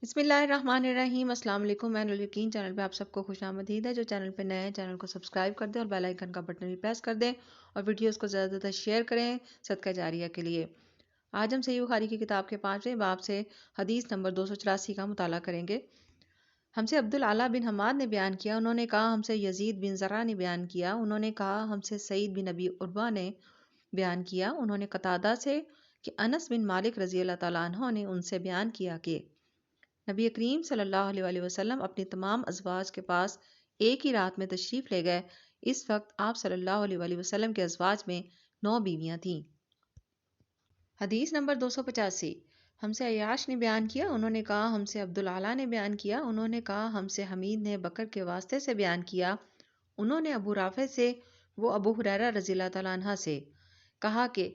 बिस्मिल्लाहिर्रहमानिर्रहीम। अस्सलाम वालेकुम। मैं यकीन चैनल पे आप सबको खुश आमदीद है। जो चैनल पे नए हैं चैनल को सब्सक्राइब कर दें और बेल आइकन का बटन भी प्रेस कर दें और वीडियोस को ज़्यादा से ज़्यादा शेयर करें सदका जारिया के लिए। आज हम सही बुखारी की किताब के 5वें बाब से हदीस नंबर 284 का मुताला करेंगे। हमसे अब्दुल आला बिन हमाद ने बयान किया, उन्होंने कहा हमसे यजीद बिन ज़रा ने बयान किया, उन्होंने कहा हमसे सईद बिन अबी उर्वा ने बयान किया, उन्होंने कतादा से कि अनस बिन मालिक रज़ी अल्लाह तआला अन्हु ने उनसे बयान किया कि नबी करीम सल्लल्लाहु अलैहि वसल्लम अपनी तमाम अज़वाज के पास एक ही रात में तशरीफ़ ले गए। इस वक्त आप सल्लल्लाहु अलैहि वसल्लम के अज़वाज में 9 बीवियां थीं। हदीस नंबर 285। हमसे अय्याश ने बयान किया, उन्होंने कहा हमसे अब्दुल आला ने बयान किया, उन्होंने कहा हमसे हमीद ने बकर के वास्ते से बयान किया, उन्होंने अबू राफे से वो अबू हुरैरा रज़ी अल्लाह तआला अन्हा से कहा कि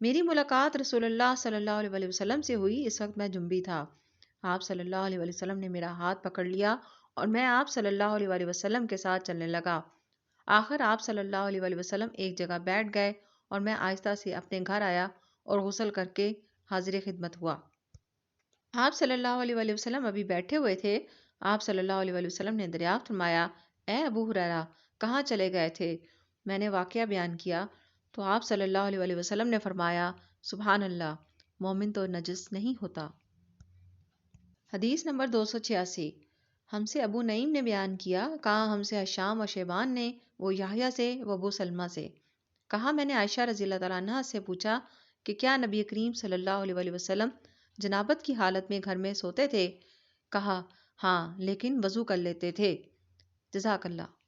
मेरी मुलाकात रसूलुल्लाह सल्लल्लाहु अलैहि वसल्लम से हुई। इस वक्त मैं जुम्बी था। आप सल्लल्लाहु अलैहि वसल्लम ने मेरा हाथ पकड़ लिया और मैं आप सल्लल्लाहु अलैहि वसल्लम के साथ चलने लगा। आखिर आप सल्लल्लाहु अलैहि वसल्लम एक जगह बैठ गए और मैं आहिस्ता से अपने घर आया और गुस्ल करके हाजिर खिदमत हुआ। आप सल्लल्लाहु अलैहि वसल्लम अभी बैठे हुए थे। आप सल्लल्लाहु अलैहि वसल्लम ने दरियाफ्त फरमाया, ए अबू हुरैरा, कहाँ चले गए थे? मैंने वाकया बयान किया तो आप सल्लल्लाहु अलैहि वसल्लम ने फरमाया, सुभान अल्लाह, मोमिन तो नजस नहीं होता। हदीस नंबर 286। हमसे अबू नईम ने बयान किया, कहा हमसे हशाम और शेबान ने, वो याहया से, वो अबू सलमा से कहा मैंने आयशा रज़ी अल्लाह तआला अन्हा से पूछा कि क्या नबी करीम सल्लल्लाहु अलैहि वसल्लम जनाबत की हालत में घर में सोते थे? कहा हाँ, लेकिन वजू कर लेते थे। जज़ाकल्लाह।